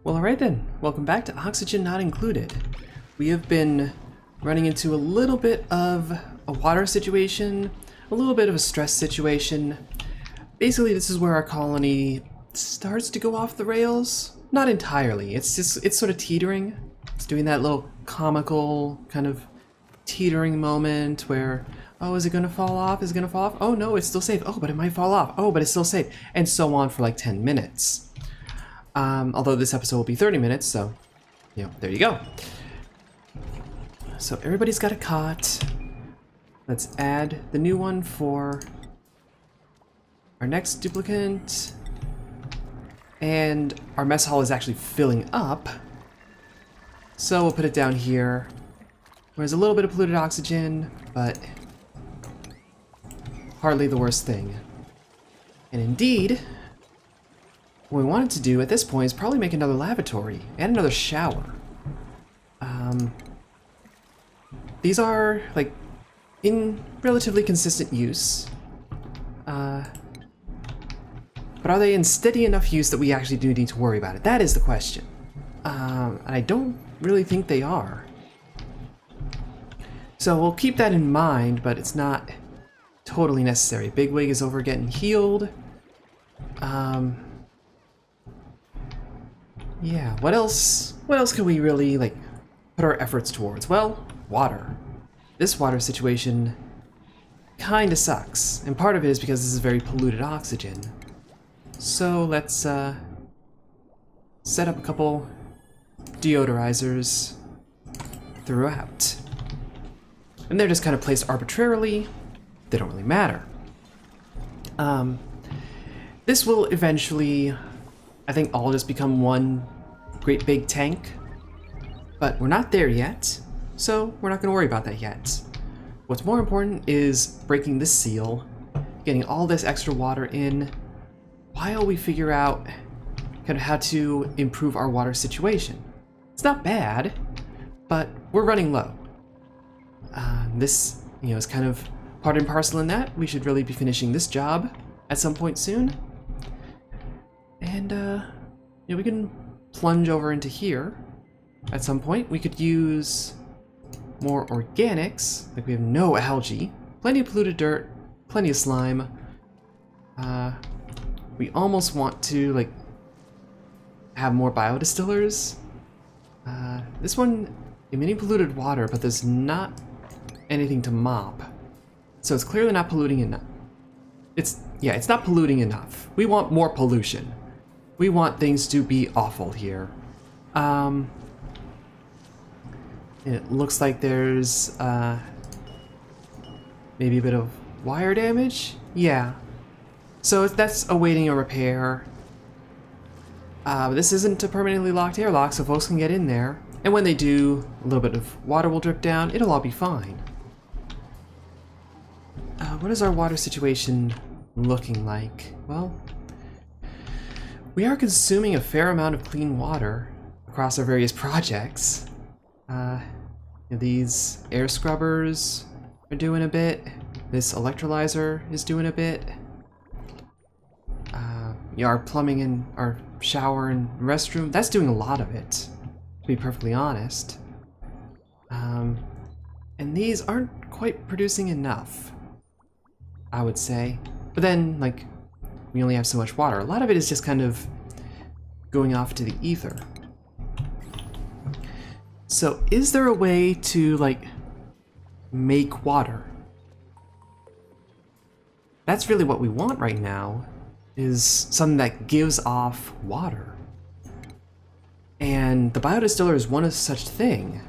Well, alright then. Welcome back to Oxygen Not Included. We have been running into a little bit of a water situation, a little bit of a stress situation. Basically, this is where our colony starts to go off the rails. Not entirely. It's sort of teetering. It's doing that little comical kind of teetering moment where, oh, is it going to fall off? Is it going to fall off? Oh, no, it's still safe. Oh, but it might fall off. Oh, but it's still safe. And so on for like 10 minutes. Although this episode will be 30 minutes, so, you know, there you go. So everybody's got a cot. Let's add the new one for our next duplicant. And our mess hall is actually filling up. So we'll put it down here. There's a little bit of polluted oxygen, but hardly the worst thing. And indeed, what we wanted to do at this point is probably make another lavatory and another shower. These are, like, in relatively consistent use. But are they in steady enough use that we actually do need to worry about it? That is the question. And I don't really think they are. So we'll keep that in mind, but it's not totally necessary. Bigwig is over getting healed. Yeah, what else can we really, like, put our efforts towards? Well, water. This water situation kinda sucks, and part of it is because this is very polluted oxygen. So let's set up a couple deodorizers throughout. And they're just kind of placed arbitrarily. They don't really matter. This will eventually, I think, all just become one great big tank. But we're not there yet, so we're not going to worry about that yet. What's more important is breaking this seal, getting all this extra water in, while we figure out kind of how to improve our water situation. It's not bad, but we're running low. This, you know, is kind of part and parcel in that. We should really be finishing this job at some point soon. And, you know, we can plunge over into here at some point. We could use more organics, like we have no algae, plenty of polluted dirt, plenty of slime. We almost want to, like, have more biodistillers. This one emitting polluted water, but there's not anything to mop. So it's clearly not polluting enough. It's not polluting enough. We want more pollution. We want things to be awful here. It looks like there's maybe a bit of wire damage. Yeah. So that's awaiting a repair. This isn't a permanently locked airlock, so folks can get in there. And when they do, a little bit of water will drip down. It'll all be fine. What is our water situation looking like? Well, we are consuming a fair amount of clean water across our various projects. These air scrubbers are doing a bit. This electrolyzer is doing a bit. Yeah, our plumbing and our shower and restroom, that's doing a lot of it, to be perfectly honest. And these aren't quite producing enough, I would say. But then, like, we only have so much water. A lot of it is just kind of going off to the ether. So is there a way to, like, make water? That's really what we want right now, is something that gives off water. And the biodistiller is one of such thing.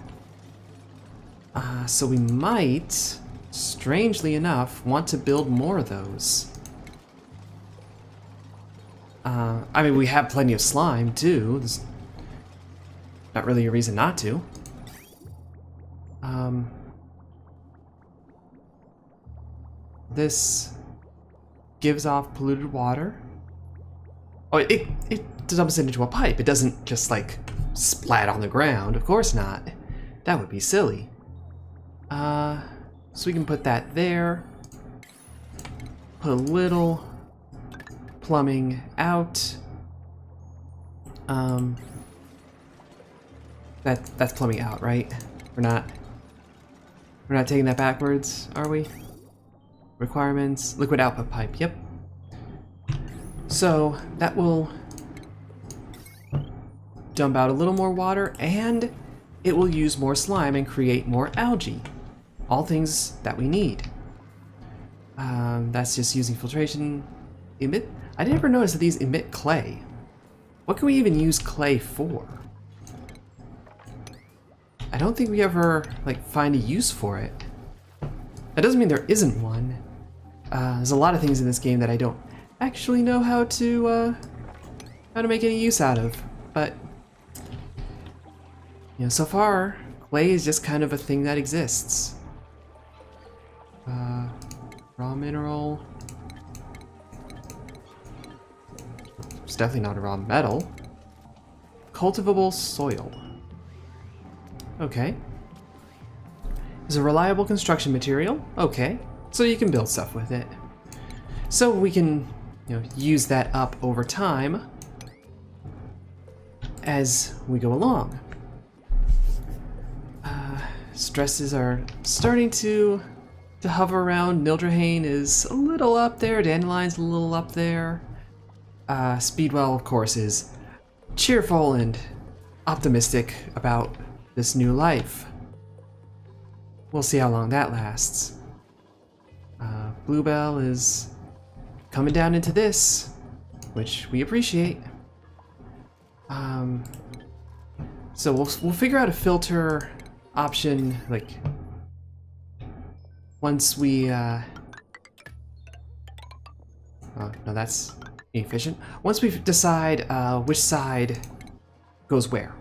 So we might, strangely enough, want to build more of those. I mean, we have plenty of slime, too. There's not really a reason not to. This gives off polluted water. Oh, it dumps it into a pipe. It doesn't just, like, splat on the ground. Of course not. That would be silly. So we can put that there. Put a little plumbing out. That's plumbing out, right? We're not taking that backwards, are we? Requirements, liquid output pipe, yep. So that will dump out a little more water, and it will use more slime and create more algae. All things that we need. That's just using filtration. Emit? I never noticed that these emit clay. What can we even use clay for? I don't think we ever, like, find a use for it. That doesn't mean there isn't one. There's a lot of things in this game that I don't actually know how to make any use out of. But, you know, so far, clay is just kind of a thing that exists. Raw mineral. It's definitely not a raw metal. Cultivable soil. Okay. Is a reliable construction material. Okay. So you can build stuff with it. So we can, you know, use that up over time as we go along. Stresses are starting to hover around. Nildrahane is a little up there. Dandelion's a little up there. Speedwell, of course, is cheerful and optimistic about this new life. We'll see how long that lasts. Bluebell is coming down into this, which we appreciate. So we'll figure out a filter option, like, once we oh no, that's inefficient. Once we decide which side goes where.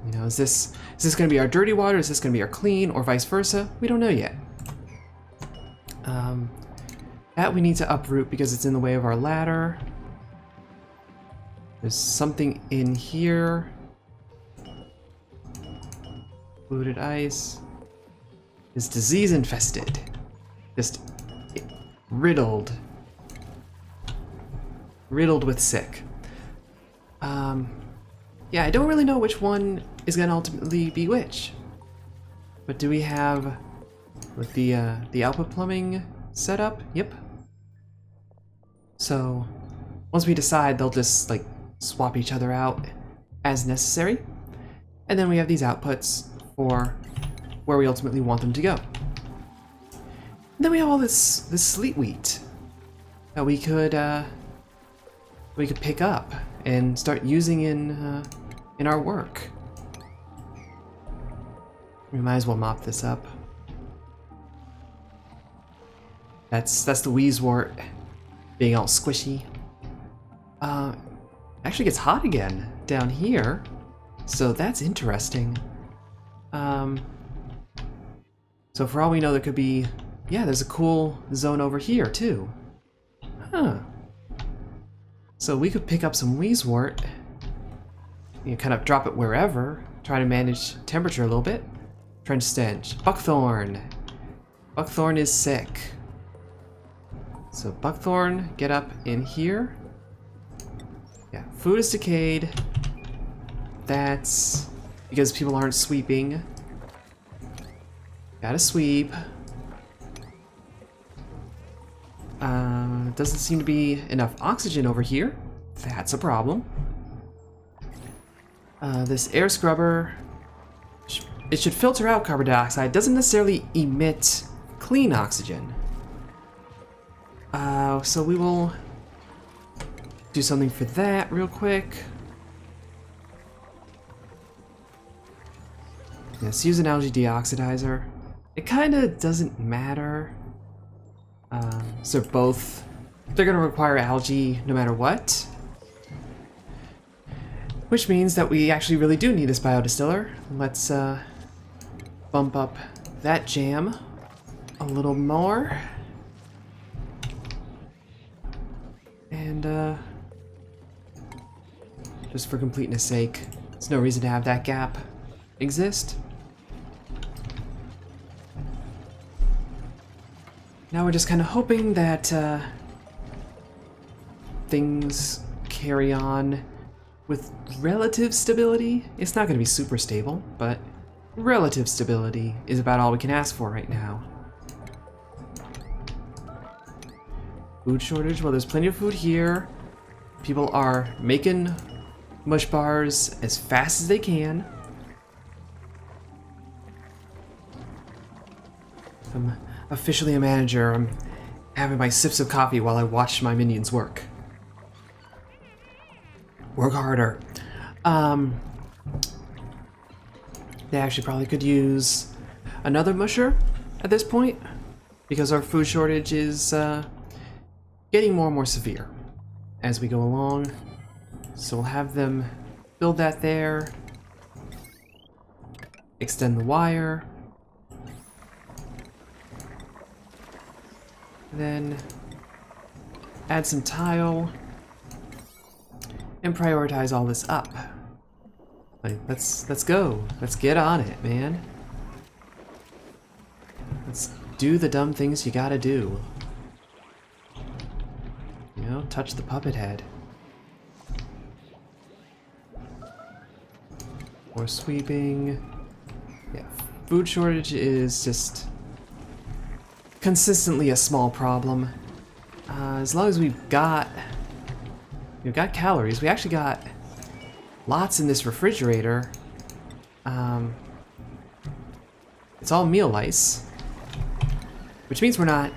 You know, is this going to be our dirty water? Is this going to be our clean, or vice versa? We don't know yet. That we need to uproot because it's in the way of our ladder. There's something in here. Polluted ice. Is disease infested. Just riddled with sick. Yeah, I don't really know which one is going to ultimately be which. But do we have with the output plumbing set up? Yep. So once we decide, they'll just like swap each other out as necessary. And then we have these outputs for where we ultimately want them to go. And then we have all this sleet wheat that we could pick up and start using in our work. We might as well mop this up. That's the wheezewort being all squishy. Actually gets hot again down here, so that's interesting. So for all we know, there could be, yeah, there's a cool zone over here too. Huh. So we could pick up some wheezewort, you know, kind of drop it wherever, try to manage temperature a little bit. Trench stench. Buckthorn. Buckthorn is sick. So buckthorn, get up in here. Yeah, food is decayed. That's because people aren't sweeping. Gotta sweep. Doesn't seem to be enough oxygen over here. That's a problem. This air scrubber, it should filter out carbon dioxide. Doesn't necessarily emit clean oxygen. So we will do something for that real quick. Let's use an algae deoxidizer. It kind of doesn't matter. So they're going to require algae no matter what. Which means that we actually really do need this biodistiller. Let's bump up that jam a little more. And just for completeness sake, there's no reason to have that gap exist. Now we're just kind of hoping that things carry on with relative stability. It's not going to be super stable, but relative stability is about all we can ask for right now. Food shortage, well, there's plenty of food here. People are making mush bars as fast as they can. I'm officially a manager. I'm having my sips of coffee while I watch my minions work. Work harder. They actually probably could use another musher at this point, because our food shortage is getting more and more severe as we go along. So we'll have them build that there, extend the wire, then add some tile, and prioritize all this up. Like, let's go. Let's get on it, man. Let's do the dumb things you gotta do. You know, touch the puppet head. More sweeping. Yeah, food shortage is just consistently a small problem. As long as we've got calories, we actually got lots in this refrigerator. It's all meal lice, which means we're not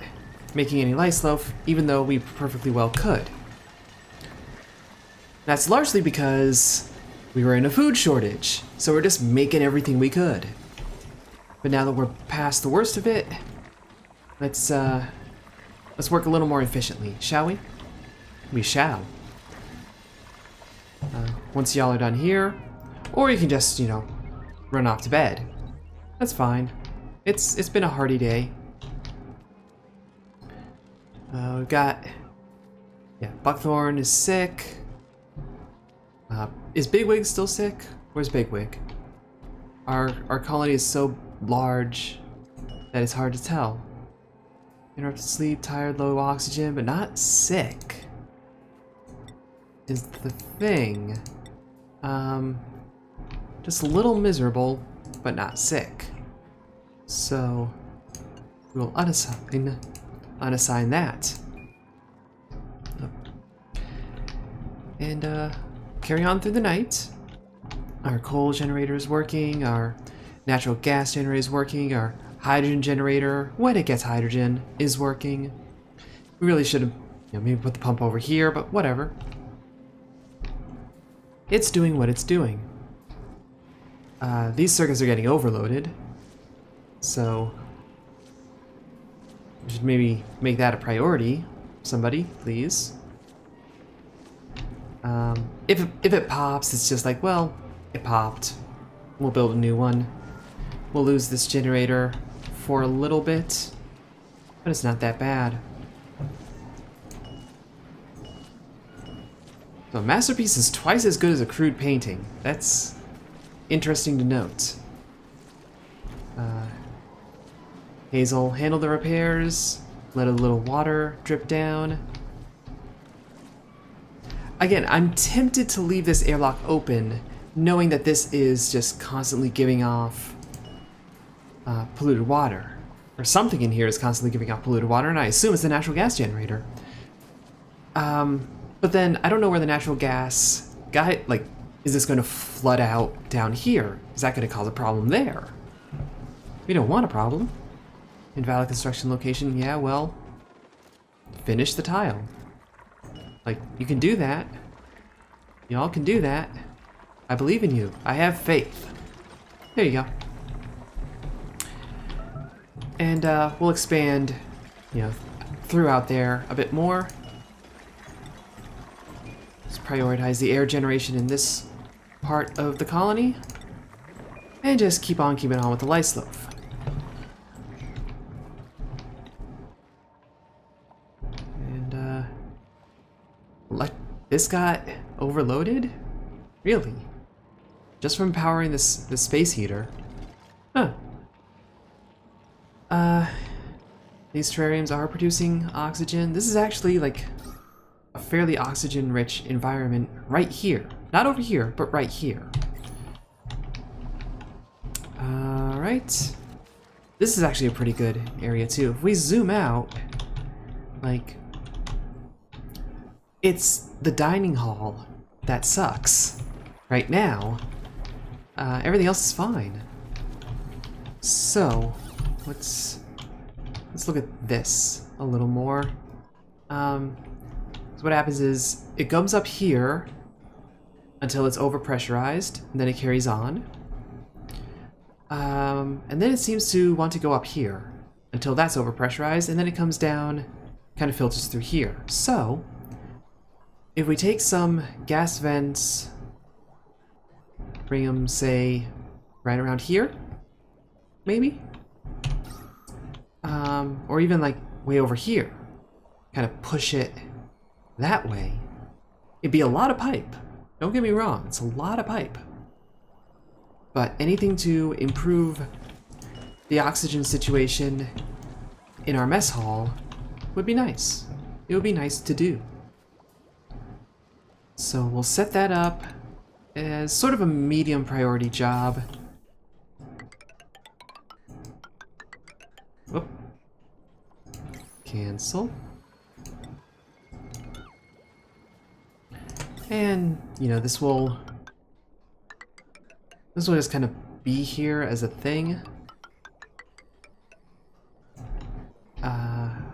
making any lice loaf, even though we perfectly well could. That's largely because we were in a food shortage, so we're just making everything we could. But now that we're past the worst of it, let's work a little more efficiently, shall we? We shall. Once y'all are done here, or you can just, you know, run off to bed. That's fine. It's been a hearty day. We've got, Buckthorn is sick. Is Bigwig still sick? Where's Bigwig? Our colony is so large that it's hard to tell. Interrupted sleep, tired, low oxygen, but not sick is the thing. Just a little miserable, but not sick. So we'll unassign that. And carry on through the night. Our coal generator is working, our natural gas generator is working, our hydrogen generator, when it gets hydrogen, is working. We really should have, maybe put the pump over here, but whatever. It's doing what it's doing. These circuits are getting overloaded, so we should maybe make that a priority. Somebody, please. If it pops, it's just like, well, it popped. We'll build a new one. We'll lose this generator for a little bit, but it's not that bad. So a masterpiece is twice as good as a crude painting. That's interesting to note. Hazel, handle the repairs. Let a little water drip down. Again, I'm tempted to leave this airlock open, knowing that this is just constantly giving off polluted water. Or something in here is constantly giving off polluted water, and I assume it's the natural gas generator. But then, I don't know where the natural gas guy, like, is this going to flood out down here? Is that going to cause a problem there? We don't want a problem. Invalid construction location, yeah, well, finish the tile. Like, you can do that. Y'all can do that. I believe in you. I have faith. There you go. And we'll expand, throughout there a bit more. Let's prioritize the air generation in this part of the colony. And just keep on keeping on with the lice loaf. And, this got overloaded? Really? Just from powering this space heater? Huh. These terrariums are producing oxygen. This is actually like a fairly oxygen-rich environment right here. Not over here, but right here. Alright. This is actually a pretty good area too. If we zoom out, like, it's the dining hall that sucks. Right now, everything else is fine. So, let's look at this a little more. So what happens is, it comes up here until it's overpressurized, and then it carries on. And then it seems to want to go up here until that's overpressurized, and then it comes down, kind of filters through here. So, if we take some gas vents, bring them, say, right around here, maybe? Or even like way over here, kind of push it that way. It'd be a lot of pipe. Don't get me wrong, it's a lot of pipe. But anything to improve the oxygen situation in our mess hall would be nice. It would be nice to do. So we'll set that up as sort of a medium priority job. Whoop. Cancel. And, you know, this will just kind of be here as a thing.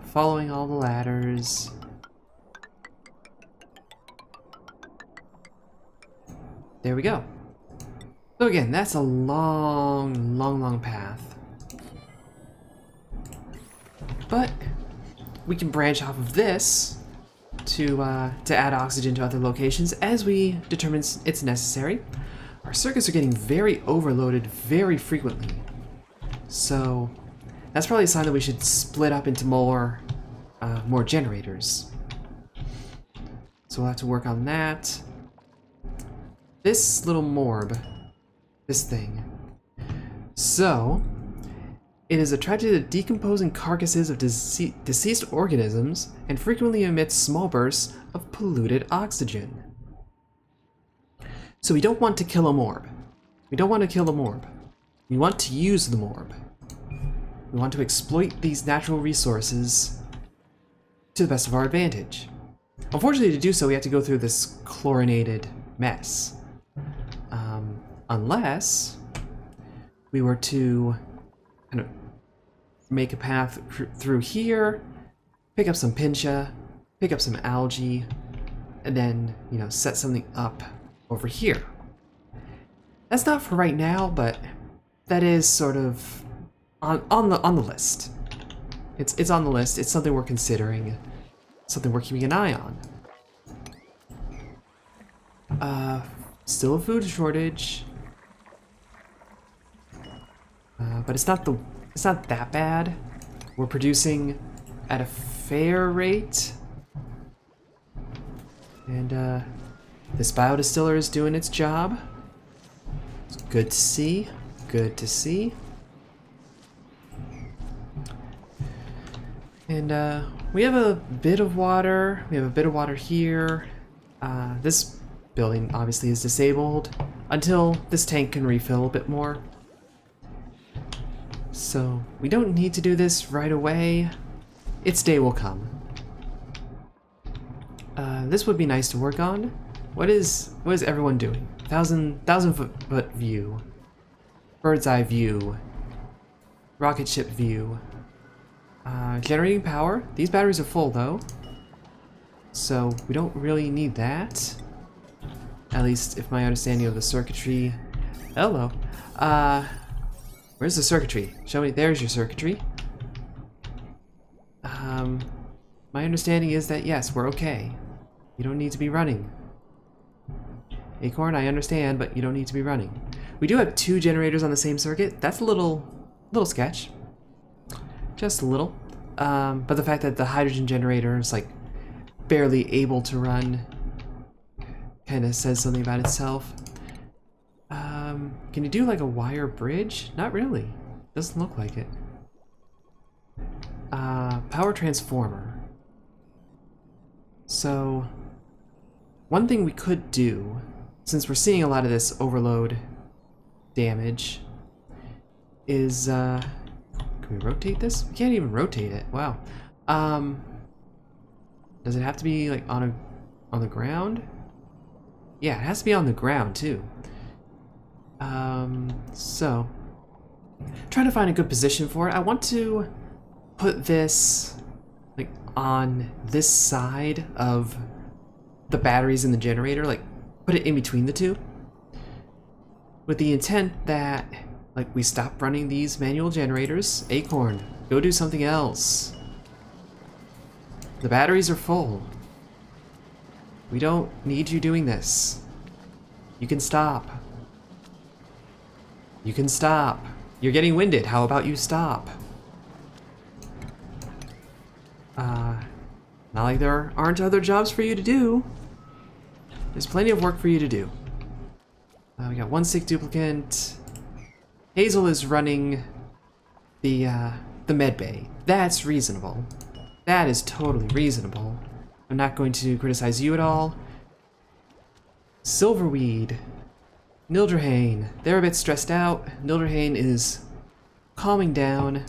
Following all the ladders. There we go. So again, that's a long path. But we can branch off of this to add oxygen to other locations as we determine it's necessary. Our circuits are getting very overloaded very frequently. So that's probably a sign that we should split up into more generators. So we'll have to work on that. This little morb, this thing. So, it is attracted to decomposing carcasses of deceased organisms and frequently emits small bursts of polluted oxygen. So we don't want to kill a morb. We don't want to kill a morb. We want to use the morb. We want to exploit these natural resources to the best of our advantage. Unfortunately, to do so, we have to go through this chlorinated mess. Unless we were to kind of make a path through here, pick up some pincha, pick up some algae, and then, you know, set something up over here. That's not for right now, but that is sort of on the list. It's on the list. It's something we're considering, something we're keeping an eye on. Still a food shortage, but it's not that bad. We're producing at a fair rate, and this biodistiller is doing its job. It's good to see. Good to see. And we have a bit of water. We have a bit of water here. This building obviously is disabled until this tank can refill a bit more. So we don't need to do this right away. Its day will come. This would be nice to work on. What is everyone doing? Thousand foot view, bird's eye view, rocket ship view. Generating power. These batteries are full though, so we don't really need that. At least if my understanding of the circuitry. Hello. Where's the circuitry? Show me. There's your circuitry. My understanding is that yes, we're okay. You don't need to be running. Acorn, I understand, but you don't need to be running. We do have 2 generators on the same circuit. That's a little sketch. Just a little. But the fact that the hydrogen generator is like barely able to run kind of says something about itself. Can you do like a wire bridge? Not really. Doesn't look like it. Power transformer. So, one thing we could do since we're seeing a lot of this overload damage, is, can we rotate this? We can't even rotate it. Wow. Does it have to be, like, on the ground? Yeah, it has to be on the ground, too. So, trying to find a good position for it. I want to put this, like, on this side of the batteries in the generator, like, put it in between the two, with the intent that, like, we stop running these manual generators. Acorn, go do something else. The batteries are full. We don't need you doing this. You can stop. You can stop. You're getting winded. How about you stop? Not like there aren't other jobs for you to do. There's plenty of work for you to do. We got one sick duplicant. Hazel is running the med bay. That's reasonable. That is totally reasonable. I'm not going to criticize you at all. Silverweed. Nildrahane. They're a bit stressed out. Nildrahane is calming down.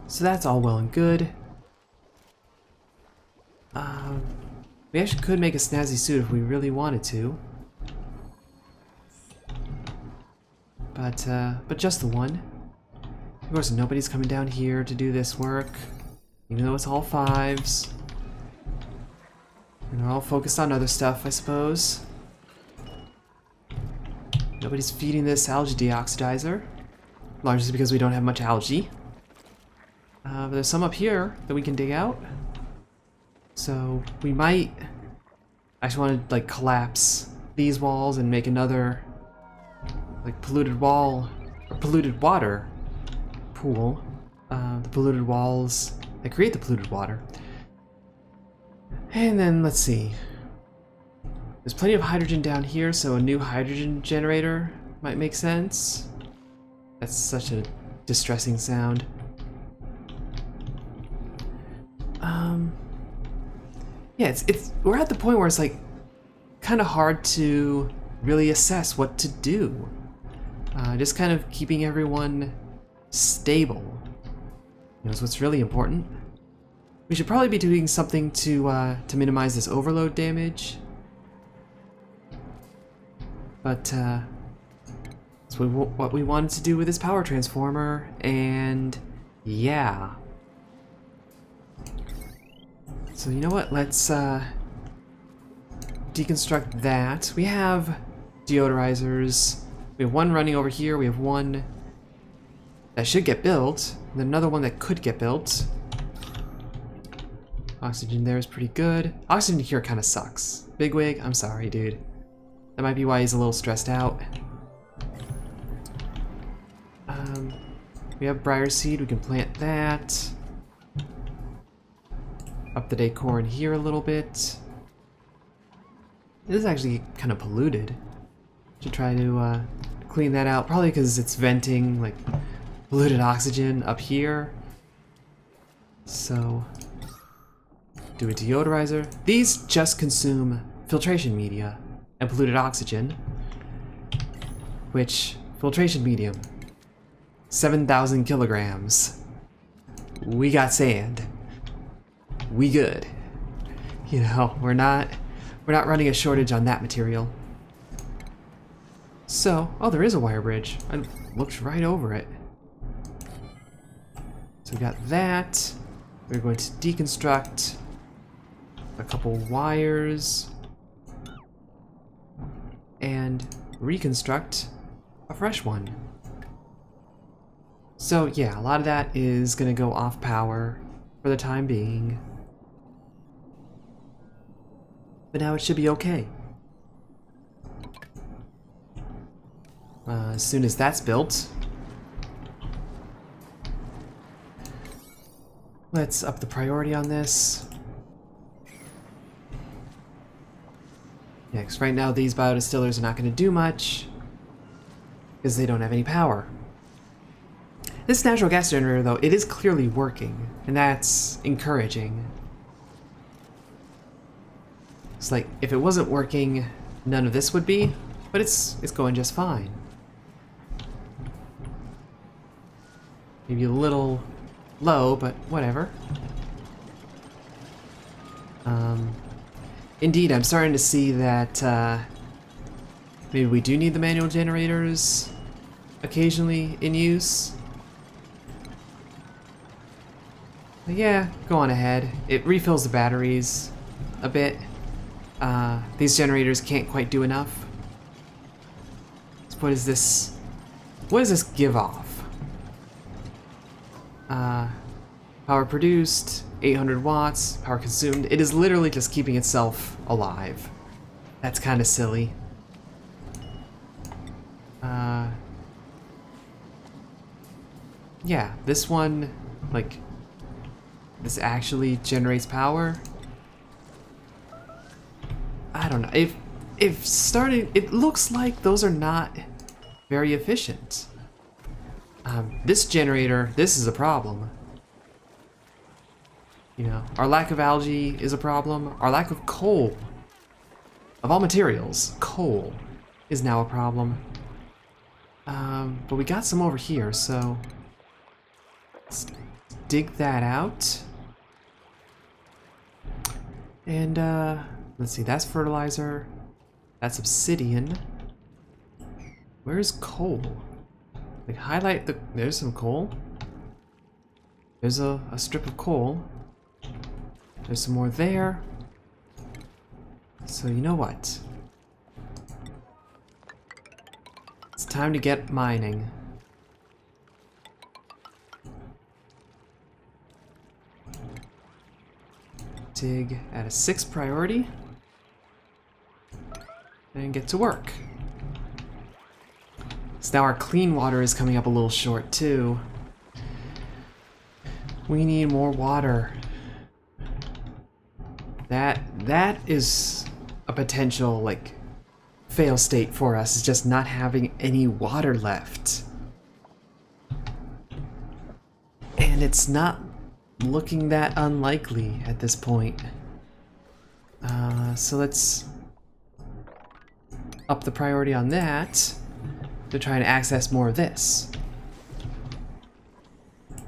So that's all well and good. We actually could make a snazzy suit if we really wanted to. But just the one. Of course, nobody's coming down here to do this work, even though it's all 5s. And they're all focused on other stuff, I suppose. Nobody's feeding this algae deoxidizer, largely because we don't have much algae. But there's some up here that we can dig out. So we might actually want to, like, collapse these walls and make another, like, polluted wall or polluted water pool. The polluted walls that create the polluted water. And then let's see. There's plenty of hydrogen down here, so a new hydrogen generator might make sense. That's such a distressing sound. Yeah, we're at the point where it's, like, kind of hard to really assess what to do. Just kind of keeping everyone stable, you know, is what's really important. We should probably be doing something to minimize this overload damage. But that's what we wanted to do with this power transformer, and yeah. So you know what? Let's deconstruct that. We have deodorizers. We have one running over here. We have one that should get built, and then another one that could get built. Oxygen there is pretty good. Oxygen here kind of sucks. Bigwig, I'm sorry, dude. That might be why he's a little stressed out. We have briar seed. We can plant that. Up the decor in here a little bit. This is actually kind of polluted. Should try to clean that out. Probably because it's venting, like, polluted oxygen up here. So, do a deodorizer. These just consume filtration media and polluted oxygen. Which, filtration medium, 7,000 kilograms. We got sand. We good. You know, we're not running a shortage on that material. So, oh, there is a wire bridge. I looked right over it. So we got that. We're going to deconstruct a couple wires and reconstruct a fresh one. So yeah, a lot of that is gonna go off power for the time being. But now it should be okay. As soon as that's built, let's up the priority on this. Yeah, because right now these biodistillers are not going to do much because they don't have any power. This natural gas generator, though, it is clearly working, and that's encouraging. It's like, if it wasn't working, none of this would be, but it's going just fine. Maybe a little low, but whatever. Indeed, I'm starting to see that maybe we do need the manual generators occasionally in use. But yeah, go on ahead. It refills the batteries a bit. These generators can't quite do enough. So what is this? What does this give off? Power produced, 800 watts, power consumed. It is literally just keeping itself alive. That's kind of silly. Yeah, this one, like, this actually generates power. I don't know. If starting, it looks like those are not very efficient. This generator, this is a problem. You know, our lack of algae is a problem. Our lack of coal, of all materials, coal is now a problem. But we got some over here, so let's dig that out. And let's see, that's fertilizer. That's obsidian. Where's coal? Like, highlight the... There's some coal. There's a strip of coal. There's some more there. So you know what? It's time to get mining. Dig at a 6th priority. And get to work. So now our clean water is coming up a little short too. We need more water. That is a potential, like, fail state for us, is just not having any water left. And it's not looking that unlikely at this point. So let's up the priority on that to try and access more of this.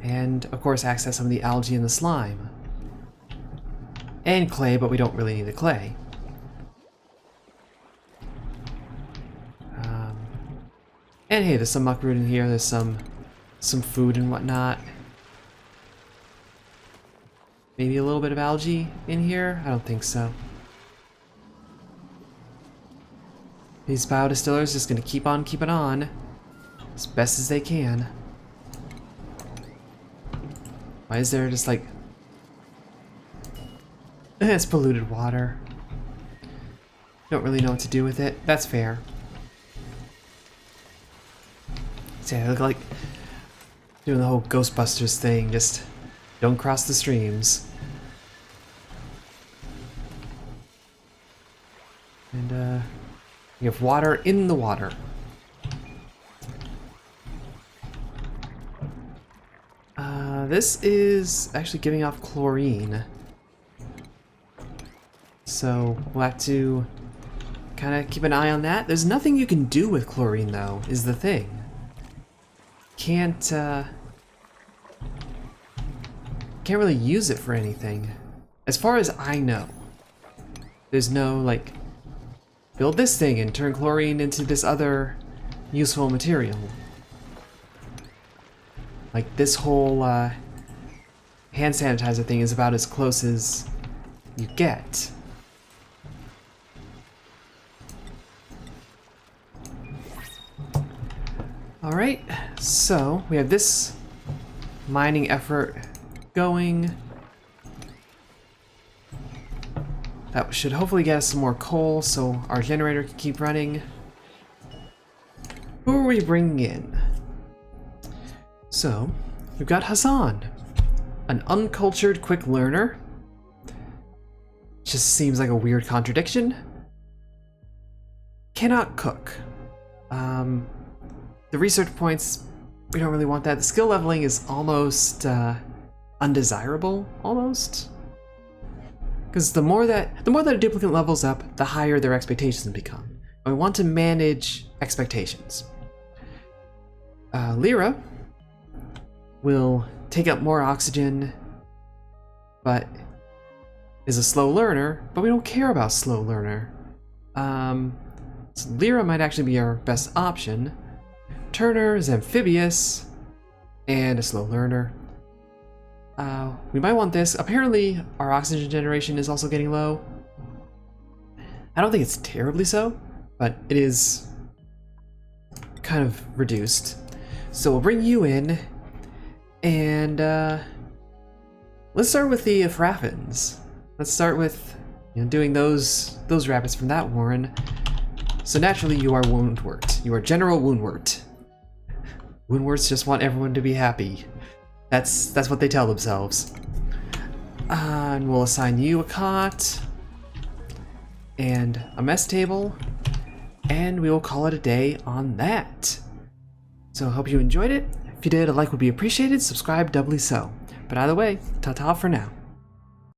And, of course, access some of the algae and the slime. And clay, but we don't really need the clay. And hey, there's some muckroot in here, there's some food and whatnot. Maybe a little bit of algae in here? I don't think so. These biodistillers just gonna keep on keeping on as best as they can. Why is there just like... It's polluted water. Don't really know what to do with it. That's fair. See, I look like doing the whole Ghostbusters thing, just don't cross the streams. And you have water in the water. This is actually giving off chlorine. So we'll have to kind of keep an eye on that. There's nothing you can do with chlorine though, is the thing. Can't really use it for anything. As far as I know. There's no, like, build this thing and turn chlorine into this other useful material. Like, this whole hand sanitizer thing is about as close as you get. Alright, so we have this mining effort going. That should hopefully get us some more coal so our generator can keep running. Who are we bringing in? So, we've got Hassan, an uncultured quick learner. Just seems like a weird contradiction. Cannot cook. The research points, we don't really want that. The skill leveling is almost undesirable, almost. Because the more that a duplicant levels up, the higher their expectations become. And we want to manage expectations. Lyra will take up more oxygen, but is a slow learner, but we don't care about slow learner. So Lyra might actually be our best option. Turner is amphibious and a slow learner. We might want this. Apparently our oxygen generation is also getting low. I don't think it's terribly so, but it is kind of reduced. So we'll bring you in, and let's start with the Fraffins. Let's start with doing those rabbits from that warren. So naturally you are Woundwort. You are General Woundwort. Woundworts just want everyone to be happy. That's what they tell themselves. And we'll assign you a cot and a mess table, and we will call it a day on that. So I hope you enjoyed it. If you did, a like would be appreciated. Subscribe doubly so. But either way, ta-ta for now.